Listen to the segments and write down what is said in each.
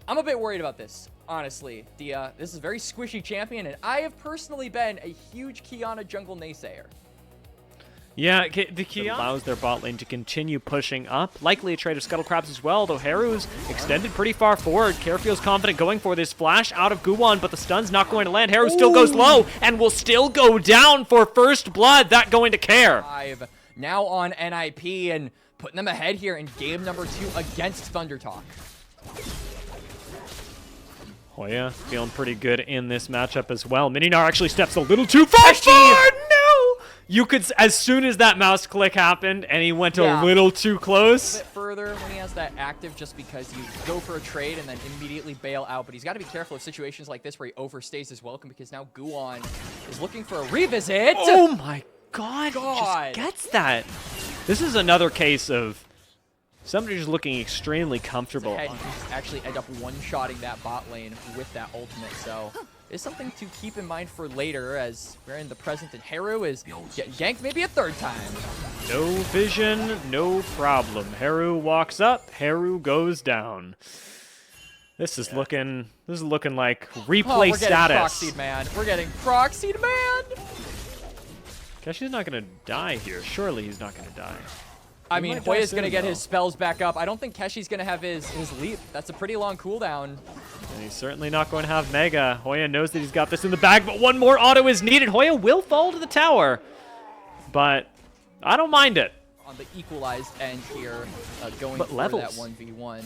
I'm a bit worried about this, honestly. This is a very squishy champion, and I have personally been a huge Qiyana jungle naysayer. Yeah, the Qiyana allows their bot lane to continue pushing up. Likely a trade of Scuttle Crabs as well, though Haru's extended pretty far forward. Care feels confident going for this flash out of Guwon, but the stun's not going to land. Haru still goes low and will still go down for first blood. That going to Care. Now on NIP and putting them ahead here in game number 2 against ThunderTalk. Hoya feeling pretty good in this matchup as well. Mininar actually steps a little too far forward. No! You could, as soon as that mouse click happened and he went a little too close. A bit further when he has that active, just because you go for a trade and then immediately bail out. But he's got to be careful of situations like this where he overstays his welcome, because now Guwon is looking for a revisit. Oh my God. He just gets that. This is another case of somebody just looking extremely comfortable. He just actually end up one-shotting that bot lane with that ultimate, so it's something to keep in mind for later, as we're in the present and Haru is getting ganked maybe a third time. No vision, no problem. Haru walks up, Haru goes down. This is looking like replay status. We're getting proxied, man. We're getting proxied, man. Keshi's not gonna die here. Surely he's not gonna die. I mean, Hoya's going to get his spells back up. I don't think Keshi's going to have his leap. That's a pretty long cooldown. And he's certainly not going to have Mega. Hoya knows that he's got this in the bag, but one more auto is needed. Hoya will fall to the tower, but I don't mind it. On the equalized end here, going for that 1v1.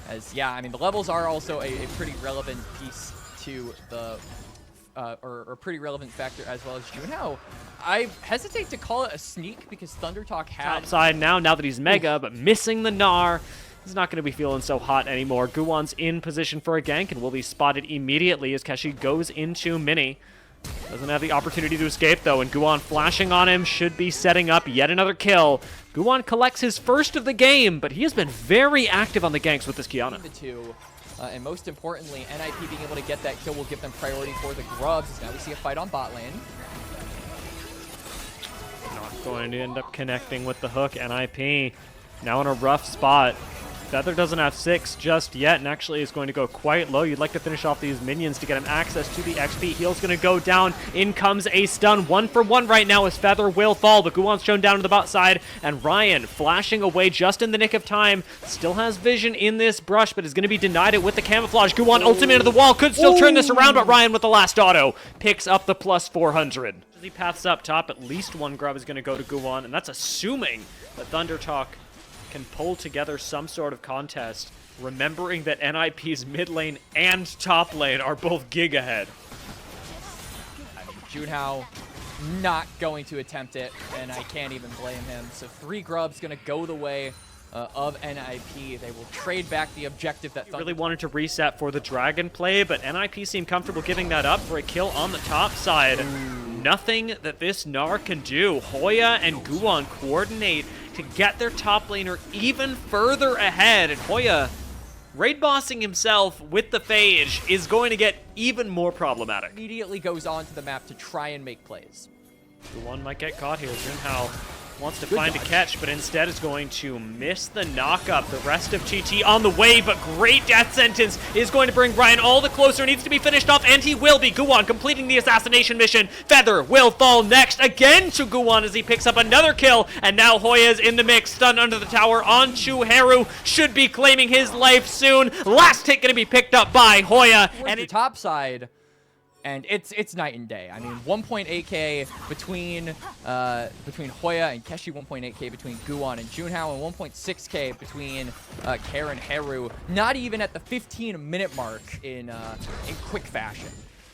As, yeah, I mean, the levels are also a pretty relevant piece to the, or pretty relevant factor, as well as Junhao. I hesitate to call it a sneak, because ThunderTalk had outside now that he's Mega, but missing the Gnar. He's not going to be feeling so hot anymore. Guwon's in position for a gank and will be spotted immediately as Keshi goes into Mini. Doesn't have the opportunity to escape, though, and Guwon flashing on him should be setting up yet another kill. Guwon collects his first of the game, but he has been very active on the ganks with this Qiyana. The two. And most importantly, NIP being able to get that kill will give them priority for the grubs, as now we see a fight on bot lane. Not going to end up connecting with the hook. NIP now in a rough spot. Feather doesn't have 6 just yet, and actually is going to go quite low. You'd like to finish off these minions to get him access to the XP. Heal's going to go down. In comes a stun. 1 for 1 right now as Feather will fall, but Guwon's shown down to the bot side, and Ryan flashing away just in the nick of time. Still has vision in this brush, but is going to be denied it with the camouflage. Guwon ultimate into the wall. Could still turn this around, but Ryan with the last auto picks up the plus 400. As he paths up top, at least one grub is going to go to Guwon, and that's assuming that ThunderTalk can pull together some sort of contest, remembering that NIP's mid lane and top lane are both gig ahead. I mean, Junhao not going to attempt it, and I can't even blame him. So 3 grubs going to go the way of NIP. They will trade back the objective that really wanted to reset for the dragon play, but NIP seemed comfortable giving that up for a kill on the top side. Nothing that this Gnar can do. Hoya and Guwon coordinate to get their top laner even further ahead, and Hoya, raid bossing himself with the Phage, is going to get even more problematic. Immediately goes onto the map to try and make plays. Guwon might get caught here. Junhao wants to find a catch, but instead is going to miss the knock-up. The rest of TT on the way, but great death sentence is going to bring Ryan all the closer. Needs to be finished off, and he will be. Guwon completing the assassination mission. Feather will fall next again to Guwon as he picks up another kill, and now Hoya's in the mix. Stunned under the tower onto Haru. Should be claiming his life soon. Last hit going to be picked up by Hoya. And the top side, and it's night and day. I mean, 1.8k between Hoya and Keshi, 1.8k between Guwon and Junhao, and 1.6k between Care and Haru. Not even at the 15-minute mark in quick fashion,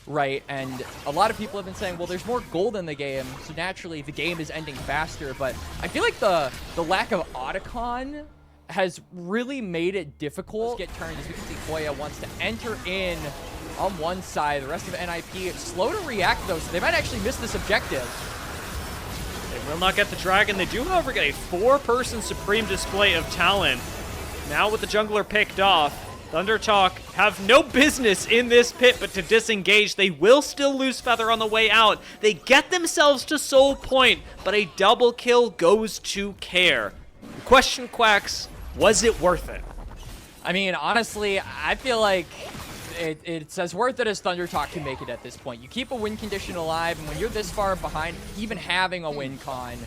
right? And a lot of people have been saying, well, there's more gold in the game, so naturally the game is ending faster. But I feel like the lack of Otacon has really made it difficult. Get turned, as we can see, Hoya wants to enter in on one side. The rest of NIP slow to react, though, so they might actually miss this objective. They will not get the dragon. They do, however, get a 4-person supreme display of talent. Now with the jungler picked off, ThunderTalk have no business in this pit but to disengage. They will still lose Feather on the way out. They get themselves to Soul Point, but a double kill goes to Care. The question, Quacks, was it worth it? I mean, honestly, I feel like it's as worth it as ThunderTalk can make it at this point. You keep a win condition alive, and when you're this far behind, even having a win con,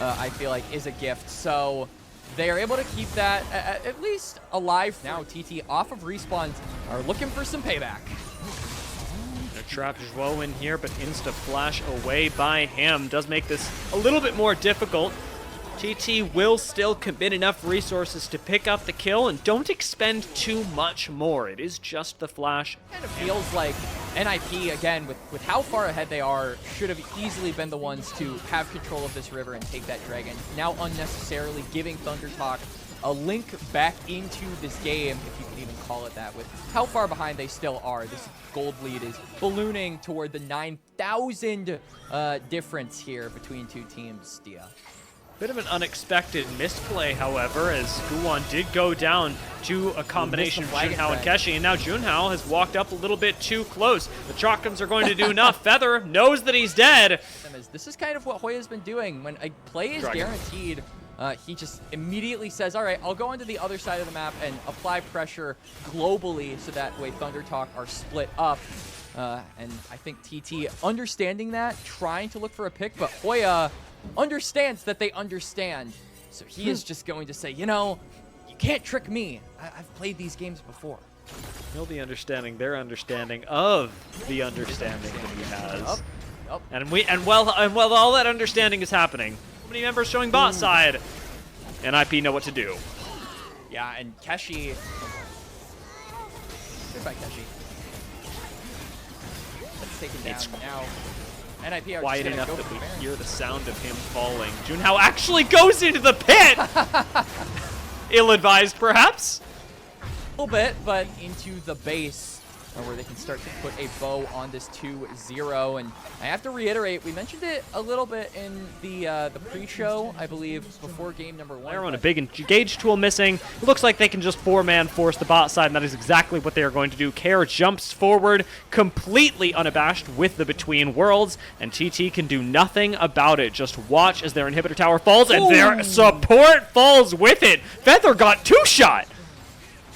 I feel like is a gift. So they are able to keep that at least alive. Now TT off of respawns are looking for some payback. They're trapped Joe in here, but insta flash away by him does make this a little bit more difficult. TT will still commit enough resources to pick up the kill and don't expend too much more. It is just the flash. Kind of feels like NIP, again, with how far ahead they are, should have easily been the ones to have control of this river and take that dragon. Now unnecessarily giving ThunderTalk a link back into this game, if you can even call it that, with how far behind they still are. This gold lead is ballooning toward the 9,000 difference here between two teams, Dia. Bit of an unexpected misplay, however, as Guwon did go down to a combination of Junhao and Keshi, and now Junhao has walked up a little bit too close. The Chakras are going to do enough. Feather knows that he's dead. This is kind of what Hoya's been doing. When a play is guaranteed, he just immediately says, all right, I'll go onto the other side of the map and apply pressure globally so that way ThunderTalk are split up. And I think TT understanding that, trying to look for a pick, but Hoya understands that they understand. So he is just going to say, you know, you can't trick me. I've played these games before. He'll be understanding their understanding of the understanding that he has. And while all that understanding is happening, so many members showing bot side, NIP know what to do. Yeah, and Keshi. Goodbye, Keshi. That's taken down now. NIP are quiet enough that we hear the sound of him falling. Junhao actually goes into the pit! Ill-advised, perhaps? A little bit, but into the base where they can start to put a bow on this 2-0. And I have to reiterate, we mentioned it a little bit in the pre-show, I believe, before game number 1. They're on a big engage tool missing. It looks like they can just 4-man force the bot side, and that is exactly what they are going to do. Kare jumps forward, completely unabashed with the Between Worlds, and TT can do nothing about it. Just watch as their inhibitor tower falls, and their support falls with it. Feather got 2-shot.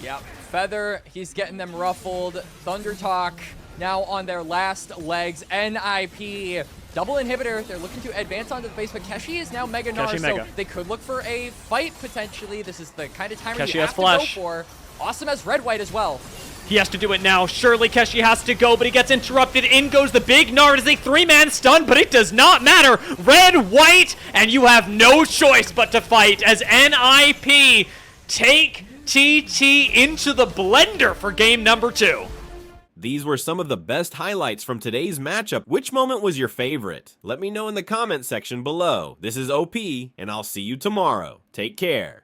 Yep. Feather, he's getting them ruffled. ThunderTalk now on their last legs. NIP, double inhibitor. They're looking to advance onto the base, but Keshi is now Mega Gnar, so they could look for a fight potentially. This is the kind of timer you have to go for. Awesome as red-white as well. He has to do it now. Surely Keshi has to go, but he gets interrupted. In goes the big Gnar. It is a 3-man stun, but it does not matter. Red, white, and you have no choice but to fight as NIP take TT into the blender for game number 2. These were some of the best highlights from today's matchup. Which moment was your favorite? Let me know in the comment section below. This is OP, and I'll see you tomorrow. Take care.